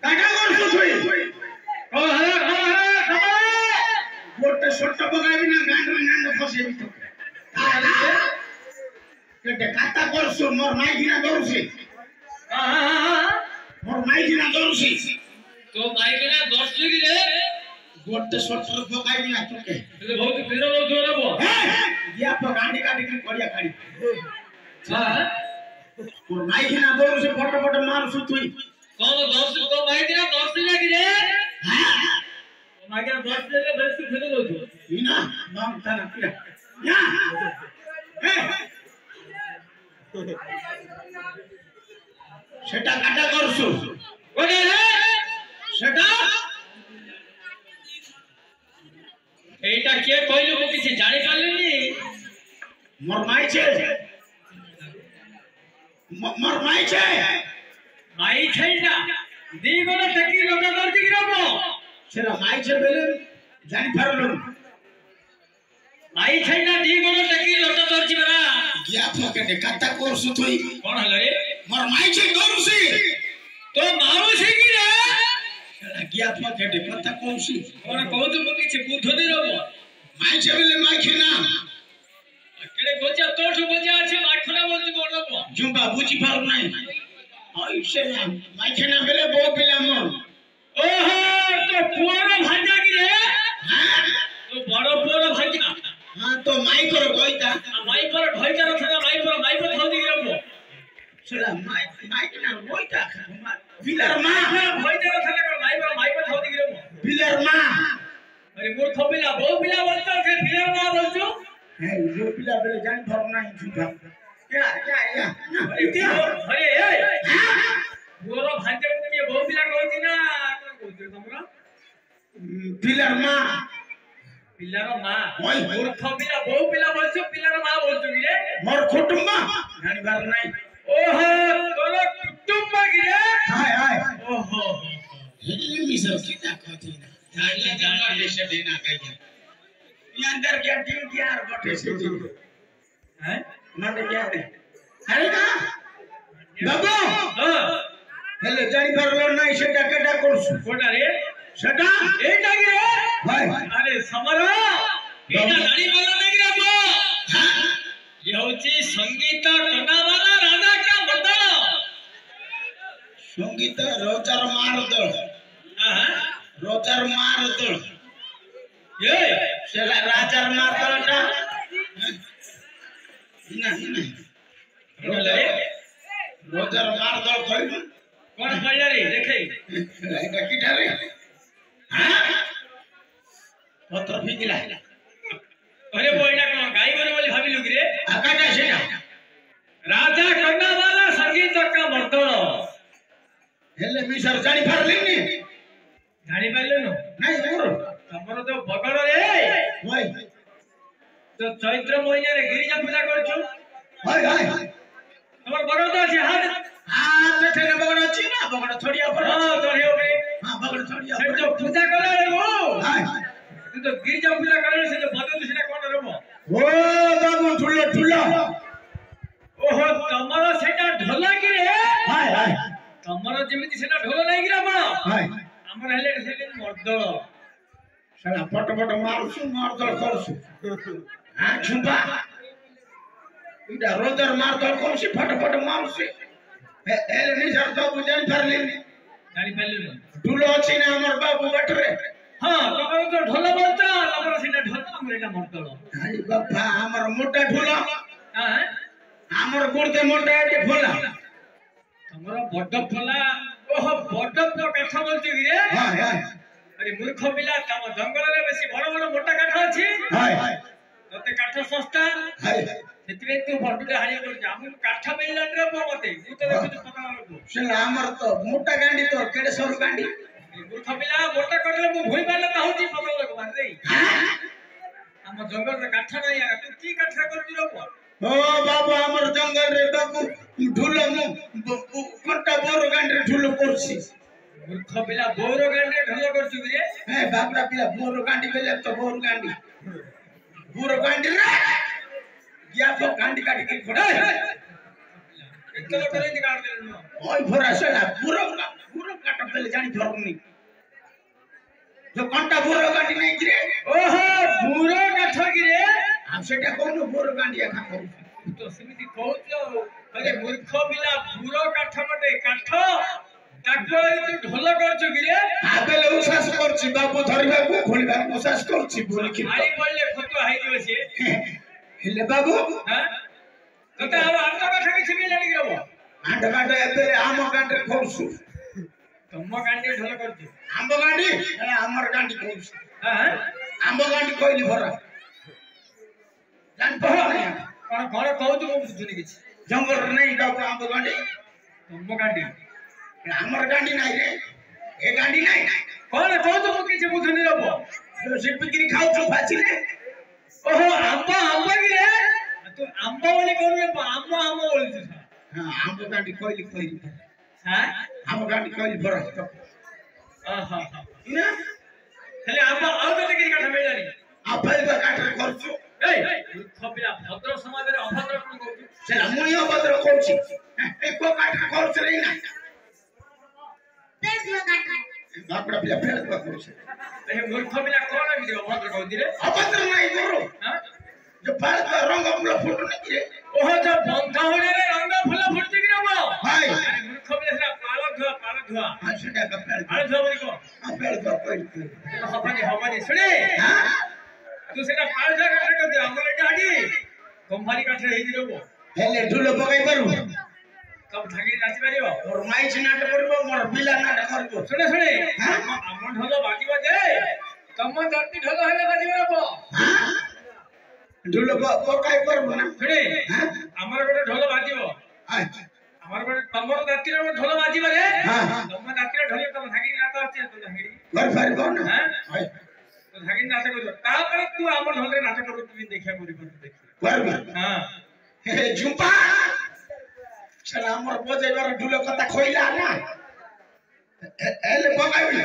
কাটা করছো তুই ও হ্যাঁ গোটে ছোট পকাইবি না গান্ড ফসেবি তো কেটে কাটা করছো মোর মাইকিনা দৌড়ছি মোর মাইকিনা দৌড়ছি তো মাইকিনা দৌড়ছি কি রে গোটে ছোট পকাইবি না তোকে এতে বহুত ভিড় বহুত হবো গিয়া তো গান্ডি কাটি করিয়া খাড়ি হ্যাঁ মোর মাইকিনা দৌড়ছে ফটো ফটো মারছু তুই কোন দৌড়ছি তো মাইকিনা দৌড়ছি না কি রে মাইকিনা দৌড়ছি রে বেশি ভিড় হতো ইনা নাম তানা কিরা ইয়া সেটা কাটা করছো ওরে রে সেটা এইটা কে কইলো মু কিছু জানি পারলিনি মোর মাইছে মাই ছাইনা দিগনা টেকি লোটা করতে কি রবো সেটা মাইছে বলে জানি পারলো মাই ছাইনা দিগনা টেকি লোটা করছি বড়া গিয়া পকেটে কাটা করছো তুই কোন হলো রে মোর মাইছে দৌড়ছি তো মারুছি কি রে সেটা গিয়া পকেটে কথা কইছি কোন কৌতু মু কিছু বুদ্ধ দি রবো মাইছে বলে মাইছে না কেড়ে গোজা তোঠু গোজা আছে মাখনা বলছি বড়বো জুম্বা বুঝি পারু নাই ওই সে মাইছে না বলে বউ পিলা মোর ওহো তো পুয়ারো ভাজা কি রে হ্যাঁ তো বড় পুয়ারো ভাজা হ্যাঁ তো মাইকর কইতা মাই পর ঢইকার থাকা মাই পর ধদি রবো সেটা মাইক না কইতা পিলার মা ঢইকার থাকা মাই পর ধদি রবো পিলার মা আরে মূর্খ পিলা বউ পিলা বলছো ফির পিলার মা বলছো হ্যাঁ বউ পিলা বলে জানি পারু নাই জুম্বা আরে এই পুয়ারো ভাজা কি বউ পিলা কইতি না কোন কইছো তোমরা পিলার মা পিলার মা ওই মূর্খ পিলা বউ পিলা বলছো পিলার মা বলছো কি রে মোর কুটুম্ব জানি পারু নাই ওহো তোর কুটুম্ব কি রে হায় হায় ওহো হেলি মিসর কি তাকতি না জানিয়া জানা দেশে দেনা কাইয়া ইয়ান্দার क्या टीम क्या बटे से हैं माने क्या रे अरे ना बाबू हां हेले জানি পারলো না সেটা কেটা করছো কোটা রে সেটা এইটা কি রে ভাই আরে সমরা এটা জানি পারলো না কি রে গো হ্যাঁ ये होची संगीत टनावाला राजा का बदल संगीत रोजार मार दो हां रोजार मार दो ये সেটা রাজার মার দলটা না बोले रोजार मार दल কইলো कौन कहला रे देखे এটা কি ধারে হ্যাঁ পত্র ফিকিলা अरे बोइना कोन गाई गरे बोली भाबिलु कि रे আকাটা সেটা राजा टनावाला संगीत का बदल হেলে মিসর জানি পারলিনি जानि पाइलो न নাই মোর तमर तो बगड़ रे ভাই तो चैत्र महीना रे गिरिजा पूजा करछु ভাই ভাই तमर बगड़ तो আছে हाथ हां तेरे बगड़ अछि ना बगड़ थोड़िया पर हां तोरे हो गई हां बगड़ थोड़िया से जो पूजा करे रे वो हाय तू तो गिरिजा पूजा करे से जो बदल सेटा कोन रमो ओ बाबू ठुलो ठुलो ओहो तमर सेटा ढोला कि रे हाय हाय तमर जेमिति सेटा ढोला नै कि रे बा हाय हमर हेले सेटा मर्दल साला पट पट मारसु मारदल करसु हां झुंबा इडा रोदर मारदल करसु फट फट मारसु एले नि जर तो बुझान परलिनी जानि पाइलो न ठुलो अछि ना हमर बाबू बटरे हां तमर तो ढोला बोलता तमर सेटा ढोला हमर एटा मर्दल हाय बाबा हमर मोटा ठुलो हां हमर गुड़ते मोटा एटे फुला तमर बड्ड फला ओहो बड्ड तो कथा बोलछु कि रे हाय हाय अरे मूर्ख पिला तम जंगल रे बेसी बड़ बड़ मोटा काठ अछि हाय तते काठ सस्ता हाय सेतरे तू बडुडे हालिया कर जा हम काठ मिलला रे मते तू तो देखु पता लागो सेला हमर तो मोटा गांडी तो केडे सर गांडी मूर्ख पिला मोटा करले मु भई पाले ना होची पता लागो मार दे हम जंगल रे काठ नै आ तू की काठ करजु रो ओ बाबू हमर जंगल रे बाबू ढुलो मु कोटा बोर गांडी रे ढुलो करसी मूर्ख पिला बोरो गांडी ढलो करछु कि रे ए बाबरा पिला बोर गांडी बेले तो बोर गांडी रे या तो गांडी काटी के फोड़ा चलो करे दी काट देनो ओय भरा सला पूरा काट पहले जानी फरकनी जो कंटा बुरो गांडी नहीं गिरे ओहो बुरो काठ गिरे हम सेटा कोन बुरो गांडी खा करू तो समिति कहउछो अरे मूर्ख पिला बुरो काठ मटे काठ ताको तू ढोल करछ गिरे आबेले उसास करछि बाबू धरिबा को खोलिबा उसास करछि बोली कि आई पड़ले फतो हाई दियो से हेले बाबू हां तते अब आंटा काठ के छिबी लानी गिरबो आंटा काठ एबेले आम गांडी खोलसु तम गांडी ढोल करछ आंब गांडी एला हमर गांडी खोलसु हां आंब गांडी कोइली भरा जान पहो नहीं कोन कोन कहउछ मु बुझुनी किछ जंगल नहीं बाबू आंब गांडी तम गांडी हमर गांडी नहीं रे ए गांडी नहीं कोन कहउछ मु किछ बुझुनी रबो जो से बिक्री खाउछु फाचिले ओहो आंबा गिरे तू आंबा वाली कोन रे आंबा बोल तू हां आंब गांडी कोइली हां आंब गांडी कोइली भरा आहा ना खाली आंबा आउ तो किछ काठ मिलानी आ फाइल काट करछु ए खपिला भद्र समाज रे अभद्र कोन कहउछ सेला मुनियो भद्र कहछि ए को काट करछ रे ना बापड़ा पिला फेल करछ ए मूर्ख पिला कोन गिरे अभद्र कहउछ रे अभद्र नहीं करो हां जो पाल का रंग फूल फुट नहीं रे ओहो जो बंधा होने रे रंग फूल फुटती गिरे बो हाय मूर्ख पिला सेला पाल धुआ हां सेटा का पेड़ पाल धुआ बोली को पेड़ का कोई हमारी सुने हां तू सेटा पाल धुआ काट कर दे हमरे गाड़ी कंपनी काट रे गिरे बो हेले ढुलो पकाई करू कब ढागी नाच पारिबो और माइच नाट करबो मोर बिला नाट करबो सुने हम ढोल बाजिबो जे तम धरती ढोल हेले बाजिबो बो ढुलो पकाई करबो ना सुने हां हमर गोटे ढोल बाजिबो हमर गोटे तमर धरती रे ढोल बाजिबो रे हां तम धरती रे ढोल तम ढागी नाच आछे तो ढागी घर फारी कोन हां हाय तो ढागी नाच करबो तापर तू हमर ढोल रे नाच करबो तू देखिया देखि करबो हां हे झुंपा चला हमर बजेबार ढुलो कथा खोइला ना एले पकाई